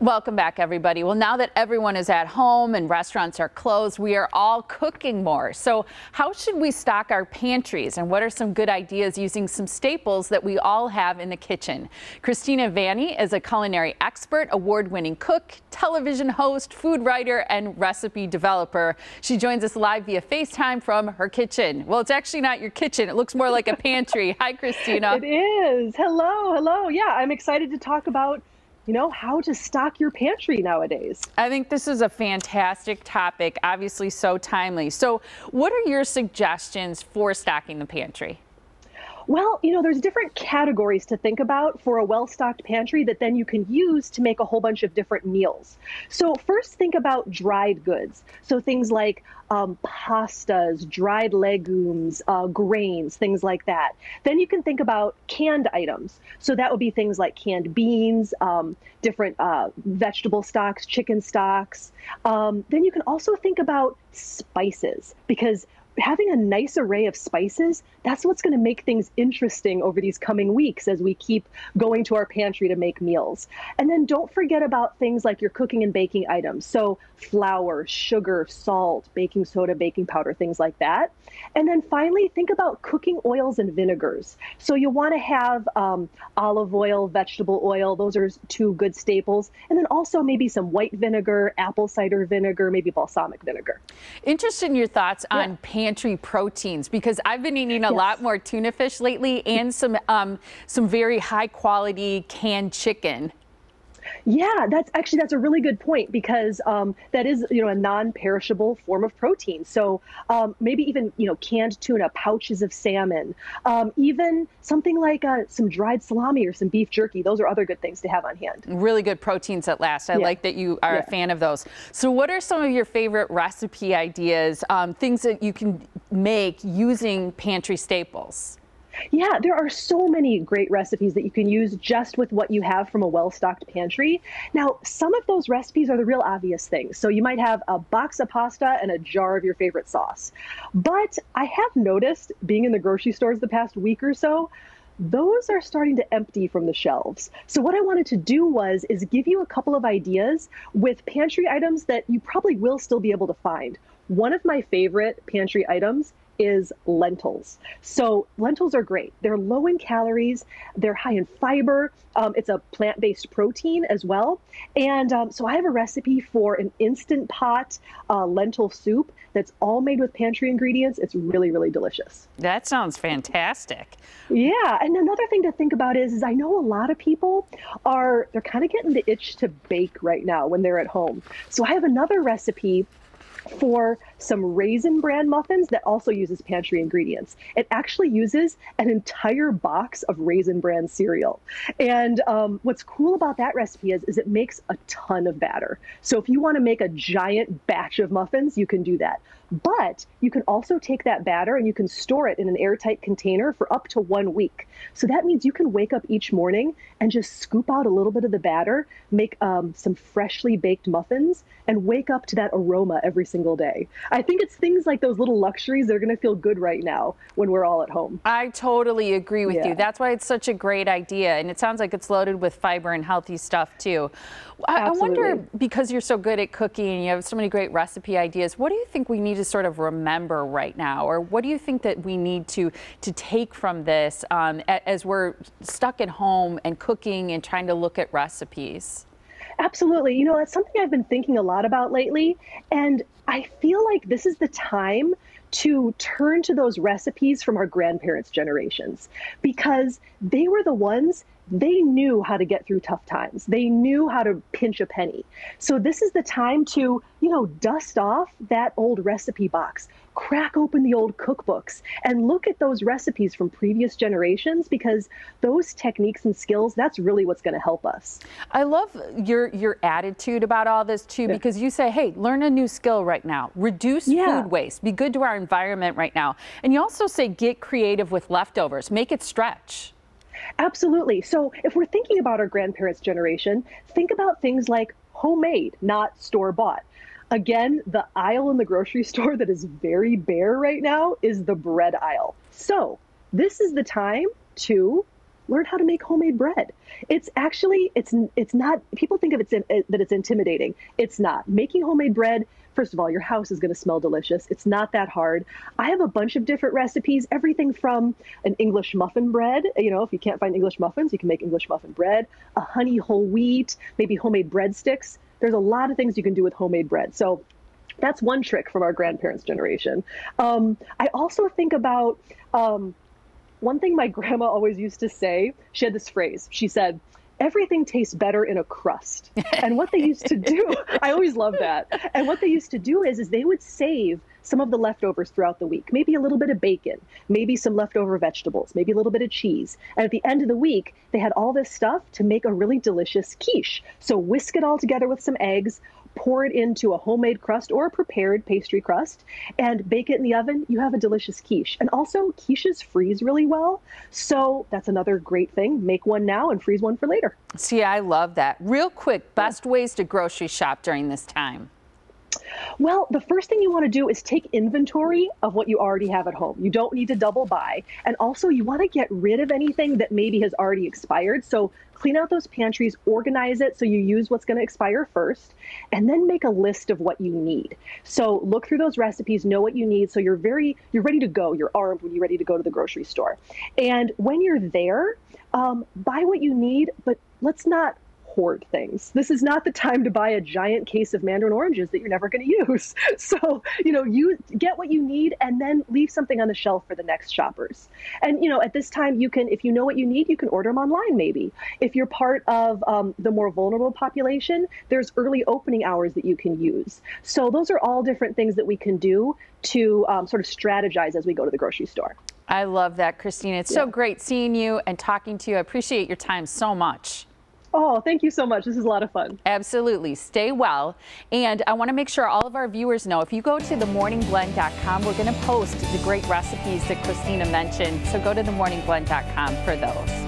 Welcome back, everybody. Well, now that everyone is at home and restaurants are closed, we are all cooking more. So how should we stock our pantries, and what are some good ideas using some staples that we all have in the kitchen? Kristina Vanni is a culinary expert, award-winning cook, television host, food writer, and recipe developer. She joins us live via FaceTime from her kitchen. Well, it's actually not your kitchen. It looks more like a pantry. Hi, Kristina. It is. Hello, hello. Yeah, I'm excited to talk about how to stock your pantry nowadays. I think this is a fantastic topic, obviously so timely. So what are your suggestions for stocking the pantry? Well, there's different categories to think about for a well-stocked pantry that then you can use to make a whole bunch of different meals. So first, think about dried goods. So things like pastas, dried legumes, grains, things like that. Then you can think about canned items. So that would be things like canned beans, different vegetable stocks, chicken stocks. Then you can also think about spices, because having a nice array of spices, that's what's going to make things interesting over these coming weeks as we keep going to our pantry to make meals. And then don't forget about things like your cooking and baking items. So flour, sugar, salt, baking soda, baking powder, things like that. And then finally, think about cooking oils and vinegars. So you want to have olive oil, vegetable oil. Those are two good staples. And then also maybe some white vinegar, apple cider vinegar, maybe balsamic vinegar. Interested in your thoughts on pantry proteins, because I've been eating a lot more tuna fish lately and some very high quality canned chicken. Yeah, that's a really good point, because that is, a non-perishable form of protein. So maybe even, canned tuna, pouches of salmon, even something like some dried salami or some beef jerky. Those are other good things to have on hand. Really good proteins at last. I like that you are a fan of those. So what are some of your favorite recipe ideas, things that you can make using pantry staples? Yeah, there are so many great recipes that you can use just with what you have from a well-stocked pantry. Now, some of those recipes are the real obvious things. So you might have a box of pasta and a jar of your favorite sauce. But I have noticed, being in the grocery stores the past week or so, those are starting to empty from the shelves. So what I wanted to do is give you a couple of ideas with pantry items that you probably will still be able to find. One of my favorite pantry items is lentils. So lentils are great. They're low in calories, they're high in fiber, it's a plant-based protein as well. And so I have a recipe for an instant pot lentil soup that's all made with pantry ingredients. It's really, really delicious. That sounds fantastic. Yeah, and another thing to think about is I know a lot of people they're kind of getting the itch to bake right now when they're at home. So I have another recipe for some Raisin Bran muffins that also uses pantry ingredients. It actually uses an entire box of Raisin Bran cereal. And what's cool about that recipe is it makes a ton of batter. So if you want to make a giant batch of muffins, you can do that. But you can also take that batter and you can store it in an airtight container for up to 1 week. So that means you can wake up each morning and just scoop out a little bit of the batter, make some freshly baked muffins, and wake up to that aroma every single day. I think it's things like those little luxuries that are going to feel good right now when we're all at home. I totally agree with you. That's why it's such a great idea. And it sounds like it's loaded with fiber and healthy stuff too. I wonder, because you're so good at cooking and you have so many great recipe ideas, what do you think we need to sort of remember right now? Or what do you think that we need to take from this as we're stuck at home and cooking and trying to look at recipes? Absolutely. That's something I've been thinking a lot about lately. And I feel like this is the time to turn to those recipes from our grandparents' generations, because they were the ones, they knew how to get through tough times. They knew how to pinch a penny. So this is the time to, dust off that old recipe box, crack open the old cookbooks, and look at those recipes from previous generations, because those techniques and skills, that's really what's going to help us. I love your attitude about all this too, because you say, hey, learn a new skill right now, reduce food waste, be good to our environment right now. And you also say, get creative with leftovers, make it stretch. Absolutely. So if we're thinking about our grandparents' generation, think about things like homemade, not store-bought. Again, the aisle in the grocery store that is very bare right now is the bread aisle. So this is the time to learn how to make homemade bread. It's actually, it's not, people think of that it's intimidating. It's not. Making homemade bread, first of all, your house is going to smell delicious. It's not that hard. I have a bunch of different recipes, everything from an English muffin bread. You know, if you can't find English muffins, you can make English muffin bread, a honey whole wheat, maybe homemade breadsticks. There's a lot of things you can do with homemade bread. So that's one trick from our grandparents' generation. I also think about one thing my grandma always used to say. She had this phrase. She said, everything tastes better in a crust. And what they used to do, I always love that. And what they used to do is they would save some of the leftovers throughout the week, maybe a little bit of bacon, maybe some leftover vegetables, maybe a little bit of cheese. And at the end of the week, they had all this stuff to make a really delicious quiche. So whisk it all together with some eggs, pour it into a homemade crust or a prepared pastry crust, and bake it in the oven. You have a delicious quiche. And also, quiches freeze really well. So that's another great thing. Make one now and freeze one for later. See, I love that. Real quick, best ways to grocery shop during this time. Well, the first thing you want to do is take inventory of what you already have at home. You don't need to double buy. And also, you want to get rid of anything that maybe has already expired. So clean out those pantries, organize it so you use what's going to expire first, and then make a list of what you need. So look through those recipes, know what you need, so you're ready to go. You're armed when you're ready to go to the grocery store. And when you're there, buy what you need, but let's not hoard things. This is not the time to buy a giant case of mandarin oranges that you're never going to use. So, you get what you need and then leave something on the shelf for the next shoppers. And, at this time, you can, if you know what you need, you can order them online maybe. If you're part of the more vulnerable population, there's early opening hours that you can use. So those are all different things that we can do to sort of strategize as we go to the grocery store. I love that, Kristina. It's so great seeing you and talking to you. I appreciate your time so much. Oh, thank you so much. This is a lot of fun. Absolutely. Stay well. And I want to make sure all of our viewers know, if you go to themorningblend.com, we're going to post the great recipes that Kristina mentioned. So go to themorningblend.com for those.